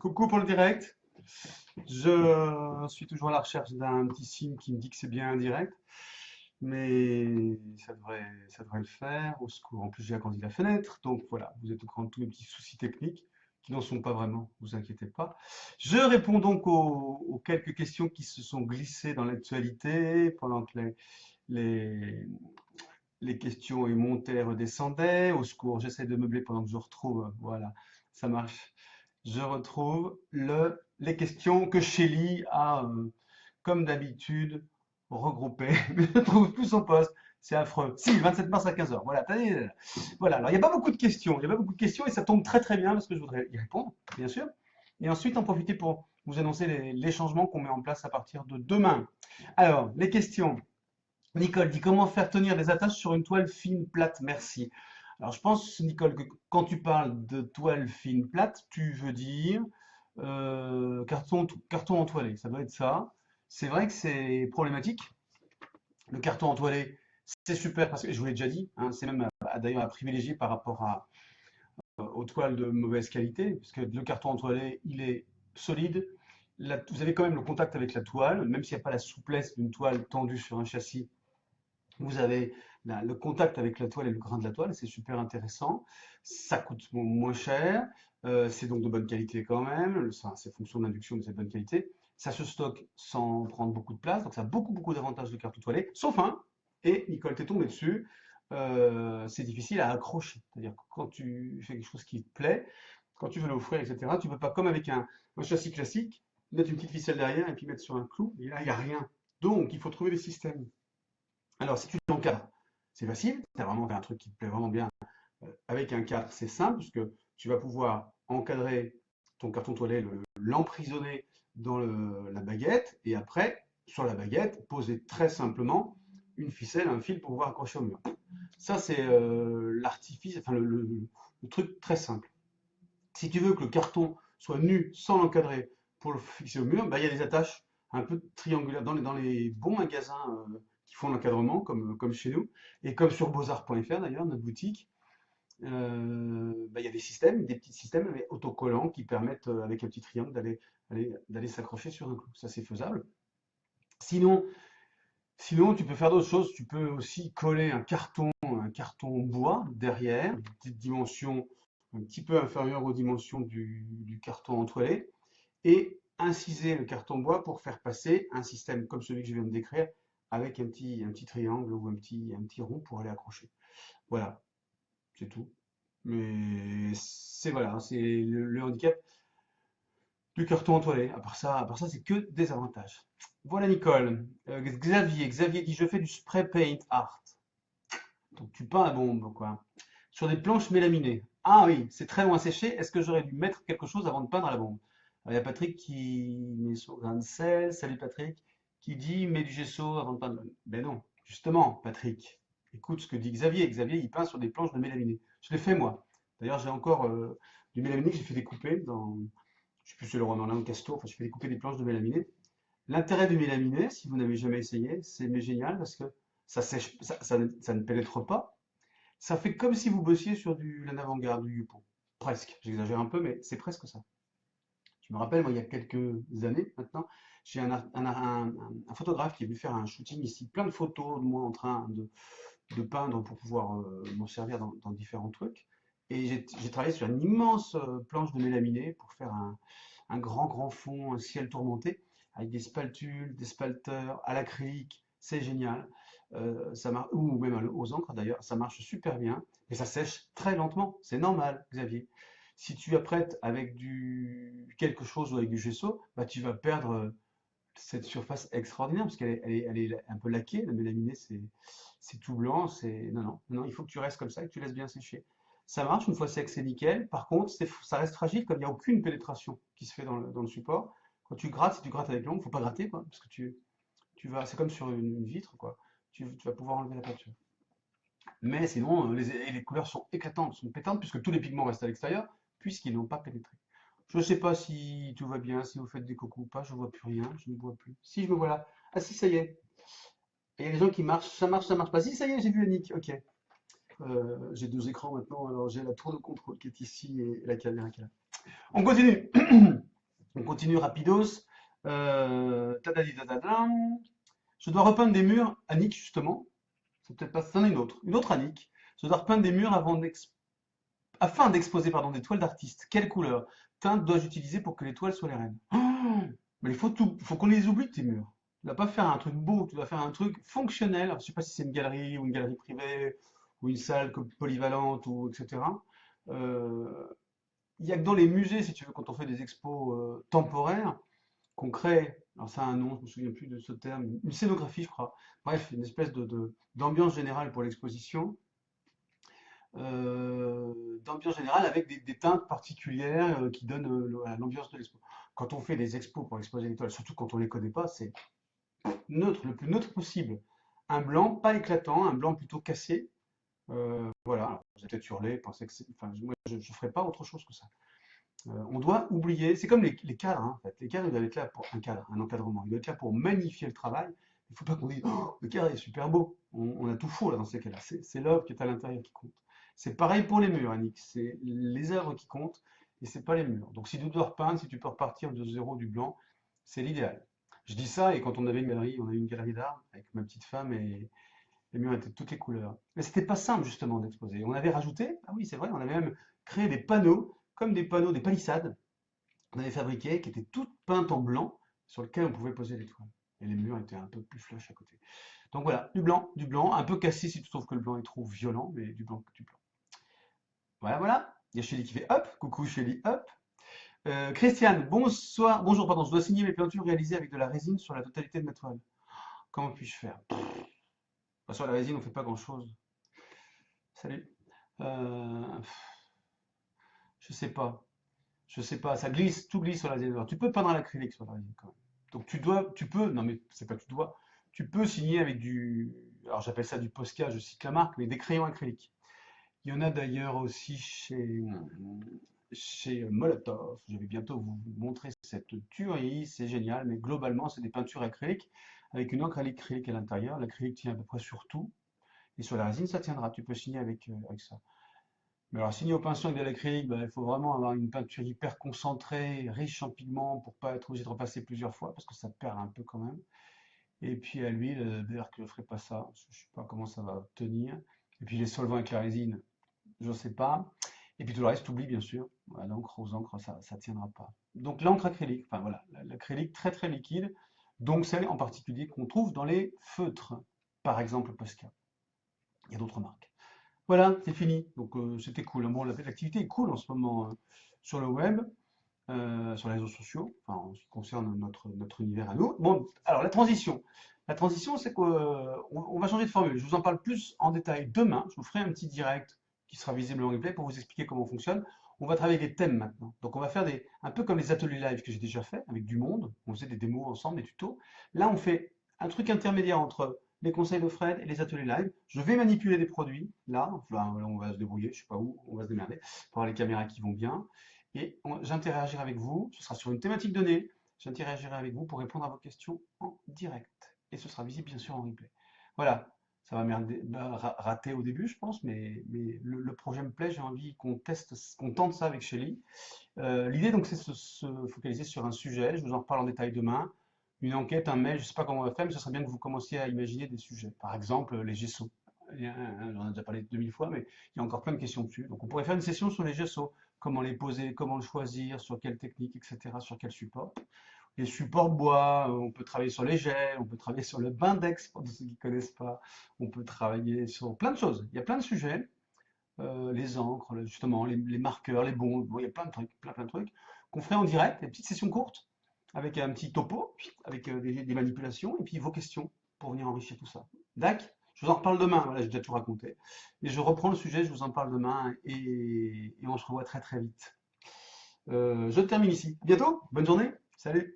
Coucou pour le direct. Je suis toujours à la recherche d'un petit signe qui me dit que c'est bien un direct, mais ça devrait le faire. Au secours. En plus, j'ai agrandi la fenêtre, donc voilà, vous êtes au courant de tous les petits soucis techniques qui n'en sont pas vraiment, vous inquiétez pas. Je réponds donc aux quelques questions qui se sont glissées dans l'actualité pendant que les, les questions et montaient et redescendaient. Au secours, j'essaie de meubler pendant que je retrouve. Voilà, ça marche. Je retrouve les questions que Shelly a, comme d'habitude, regroupées. Mais je ne trouve plus son poste. C'est affreux. Si, le 27 mars à 15h. Voilà. Voilà. Alors, il n'y a pas beaucoup de questions. Il n'y a pas beaucoup de questions et ça tombe très très bien parce que je voudrais y répondre, bien sûr. Et ensuite, en profiter pour vous annoncer les changements qu'on met en place à partir de demain. Alors, les questions. Nicole dit comment faire tenir des attaches sur une toile fine plate, merci. Alors je pense, Nicole, que quand tu parles de toile fine plate, tu veux dire carton entoilé, ça doit être ça. C'est vrai que c'est problématique. Le carton entoilé, c'est super parce que je vous l'ai déjà dit, hein, c'est même d'ailleurs à privilégier par rapport aux toiles de mauvaise qualité, parce que le carton entoilé, il est solide. Vous avez quand même le contact avec la toile, même s'il n'y a pas la souplesse d'une toile tendue sur un châssis. Vous avez le contact avec la toile et le grain de la toile, c'est super intéressant. Ça coûte moins cher, c'est donc de bonne qualité quand même. C'est fonction d'induction, mais c'est de bonne qualité. Ça se stocke sans prendre beaucoup de place, donc ça a beaucoup, beaucoup d'avantages de carton toilé, sauf un, et Nicole t'es tombée dessus, c'est difficile à accrocher. C'est-à-dire que quand tu fais quelque chose qui te plaît, quand tu veux l'offrir, etc., tu ne peux pas, comme avec un châssis classique, mettre une petite ficelle derrière et puis mettre sur un clou, et là, il n'y a rien. Donc, il faut trouver des systèmes. Alors, si tu l'encadres, c'est facile. Tu as vraiment fait un truc qui te plaît vraiment bien. Avec un cadre, c'est simple, puisque tu vas pouvoir encadrer ton carton toilette, l'emprisonner dans la baguette, et après, sur la baguette, poser très simplement une ficelle, un fil pour pouvoir accrocher au mur. Ça, c'est l'artifice, enfin le truc très simple. Si tu veux que le carton soit nu sans l'encadrer pour le fixer au mur, bah, il y a des attaches un peu triangulaires dans les bons magasins qui font l'encadrement, comme chez nous, et comme sur beaux-arts.fr d'ailleurs, notre boutique. Bah, il y a des systèmes, des petits systèmes mais autocollants qui permettent, avec un petit triangle, d'aller s'accrocher sur un clou. Ça, c'est faisable. Sinon, sinon, tu peux faire d'autres choses. Tu peux aussi coller un carton bois derrière, de petite dimension un petit peu inférieure aux dimensions du carton entoilé, et inciser le carton bois pour faire passer un système comme celui que je viens de décrire, avec un petit triangle ou un petit rond pour aller accrocher. Voilà, c'est tout. Mais voilà, c'est le handicap du carton entoilé. À part ça, c'est que des avantages. Voilà Nicole. Xavier dit je fais du spray paint art. Donc tu peins à bombe, quoi. Sur des planches mélaminées. Ah oui, c'est très loin à sécher. Est-ce que j'aurais dû mettre quelque chose avant de peindre à la bombe? Alors, il y a Patrick qui met son grain de sel. Salut Patrick. Qui dit mets du gesso avant de peindre. Ben non, justement, Patrick. Écoute ce que dit Xavier. Xavier, il peint sur des planches de mélaminé. Je l'ai fait moi. D'ailleurs, j'ai encore du mélaminé que j'ai fait découper dans. Je sais plus si c'est le Roi Merlin ou Castor. Enfin, j'ai fait découper des planches de mélaminé. L'intérêt du mélaminé, si vous n'avez jamais essayé, c'est génial parce que ça sèche, ça ne pénètre pas. Ça fait comme si vous bossiez sur la avant-garde du Yupo. Presque. J'exagère un peu, mais c'est presque ça. Je me rappelle, moi, il y a quelques années maintenant, j'ai un photographe qui est venu faire un shooting ici, plein de photos de moi en train de peindre pour pouvoir m'en servir dans différents trucs. Et j'ai travaillé sur une immense planche de mélaminé pour faire un grand, grand fond, un ciel tourmenté, avec des spatules, des spalteurs, à l'acrylique. C'est génial. Ça marche, ou même aux encres d'ailleurs, ça marche super bien. Et ça sèche très lentement. C'est normal, Xavier. Si tu apprêtes avec quelque chose ou avec du gesso, bah, tu vas perdre cette surface extraordinaire parce qu'elle est un peu laquée. La mélaminée, c'est tout blanc. Non, non, non, il faut que tu restes comme ça et que tu laisses bien sécher. Ça marche, une fois sec, c'est nickel. Par contre, ça reste fragile comme il n'y a aucune pénétration qui se fait dans le support. Quand tu grattes, si tu grattes avec l'ongle, il ne faut pas gratter, quoi, parce que c'est comme sur une vitre, quoi. Tu vas pouvoir enlever la peinture. Mais sinon, les couleurs sont éclatantes, sont pétantes, puisque tous les pigments restent à l'extérieur, puisqu'ils n'ont pas pénétré. Je ne sais pas si tout va bien, si vous faites des cocos ou pas, je ne vois plus rien, je ne vois plus. Si, je me vois là. Ah si, ça y est. Et il y a des gens qui marchent, ça marche pas. Si, ça y est, j'ai vu Annick, ok. J'ai deux écrans maintenant, alors j'ai la tour de contrôle qui est ici et la caméra qui est là. On continue. On continue rapidos. Tadadi tadadam. Je dois repeindre des murs, Annick, justement. C'est peut-être pas, c'en est une autre Annick. Je dois repeindre des murs afin d'exposer pardon, des toiles d'artistes. Quelle couleur, teinte dois-je utiliser pour que les toiles soient les reines? Oh, mais faut qu'on les oublie, tes murs. Tu dois pas faire un truc beau, tu dois faire un truc fonctionnel. Je sais pas si c'est une galerie ou une galerie privée ou une salle polyvalente ou etc. Euh, Il n'y a que dans les musées, si tu veux, quand on fait des expos temporaires, qu'on crée, alors ça a un nom, je me souviens plus de ce terme, une scénographie, je crois. Bref, une espèce d'ambiance générale pour l'exposition, d'ambiance générale avec des teintes particulières qui donnent voilà, l'ambiance de l'expo. Quand on fait des expos pour exposer l'étoile, surtout quand on les connaît pas, c'est neutre, le plus neutre possible. Un blanc pas éclatant, un blanc plutôt cassé. Voilà, alors, vous avez peut-être hurlé, pensez que c'est, enfin, moi, je ne ferai pas autre chose que ça. On doit oublier, c'est comme les cadres, hein, en fait. Les cadres, ils doivent être là pour un cadre, un encadrement. Ils doivent être là pour magnifier le travail. Il ne faut pas qu'on dise, oh, le cadre est super beau. On a tout faux là dans ces cas-là. C'est l'œuvre qui est à l'intérieur qui compte. C'est pareil pour les murs, Annick. C'est les œuvres qui comptent et c'est pas les murs. Donc si tu dois repeindre, si tu peux repartir de zéro du blanc, c'est l'idéal. Je dis ça et quand on avait une galerie, on a eu une galerie d'art avec ma petite femme et les murs étaient de toutes les couleurs. Mais c'était pas simple justement d'exposer. On avait rajouté, ah oui c'est vrai, on avait même créé des panneaux, comme des panneaux, des palissades, qu'on avait fabriquées, qui étaient toutes peintes en blanc, sur lesquelles on pouvait poser les toiles. Et les murs étaient un peu plus flush à côté. Donc voilà, du blanc, un peu cassé si tu trouves que le blanc est trop violent, mais du blanc, du blanc. Voilà, voilà. Il y a Shelly qui fait hop, coucou Shelly, hop. Christiane, bonsoir, bonjour, pardon, je dois signer mes peintures réalisées avec de la résine sur la totalité de ma toile. Comment puis-je faire? Sur la résine, on fait pas grand-chose. Salut. Euh, je sais pas. Je sais pas. Ça glisse, tout glisse sur la résine. Alors, tu peux peindre à l'acrylique sur la résine quand même. Donc tu peux, non mais c'est pas tu dois, tu peux signer avec alors j'appelle ça du Posca, je cite la marque, mais des crayons acryliques. Il y en a d'ailleurs aussi chez Molotov. Je vais bientôt vous montrer cette tuerie, c'est génial, mais globalement c'est des peintures acryliques avec une encre acrylique à l'intérieur. L'acrylique tient à peu près sur tout. Et sur la résine, ça tiendra. Tu peux signer avec ça. Mais alors, signer au pinceau avec de l'acrylique, bah, il faut vraiment avoir une peinture hyper concentrée, riche en pigments, pour pas être obligé de repasser plusieurs fois, parce que ça perd un peu quand même. Et puis à l'huile, d'ailleurs que je ne ferai pas ça, je ne sais pas comment ça va tenir. Et puis les solvants avec la résine, je ne sais pas. Et puis tout le reste, oublie bien sûr. Voilà, l'encre aux encres, ça ne tiendra pas. Donc l'encre acrylique, enfin voilà, l'acrylique très très liquide, donc celle en particulier qu'on trouve dans les feutres, par exemple Posca. Il y a d'autres marques. Voilà, c'est fini. Donc c'était cool. Bon, l'activité est cool en ce moment sur le web, sur les réseaux sociaux, enfin en ce qui concerne notre univers à nous. Bon, alors la transition. La transition, c'est qu'on va changer de formule. Je vous en parle plus en détail demain. Je vous ferai un petit direct qui sera visible en replay pour vous expliquer comment on fonctionne. On va travailler des thèmes maintenant. Donc on va faire un peu comme les ateliers live que j'ai déjà fait avec du monde. On faisait des démos ensemble, des tutos. Là, on fait un truc intermédiaire entre les conseils de Fred et les ateliers live. Je vais manipuler des produits. Là, enfin, on va se débrouiller, je sais pas où, on va se démerder pour avoir les caméras qui vont bien. Et j'interagirai avec vous. Ce sera sur une thématique donnée. J'interagirai avec vous pour répondre à vos questions en direct. Et ce sera visible bien sûr en replay. Voilà. Ça va rater au début, je pense, mais le projet me plaît. J'ai envie qu'on tente ça avec Shelly. L'idée, donc, c'est de se focaliser sur un sujet. Je vous en reparle en détail demain. Une enquête, un mail, je ne sais pas comment on va faire, mais ce serait bien que vous commenciez à imaginer des sujets. Par exemple, les gessos. J'en ai déjà parlé 2000 fois, mais il y a encore plein de questions dessus. Donc, on pourrait faire une session sur les gessos. Comment les poser, comment le choisir, sur quelle technique, etc., sur quel support. Les supports bois, on peut travailler sur les gels, on peut travailler sur le Bindex, pour ceux qui ne connaissent pas. On peut travailler sur plein de choses. Il y a plein de sujets. Les encres, justement, les marqueurs, les bons. Bon, il y a plein de trucs, plein de trucs qu'on ferait en direct, des petites sessions courtes, avec un petit topo, avec des manipulations, et puis vos questions pour venir enrichir tout ça. D'accord? Je vous en reparle demain, voilà, j'ai déjà tout raconté. Et je reprends le sujet, je vous en parle demain, et on se revoit très très vite. Je termine ici. À bientôt, bonne journée, salut!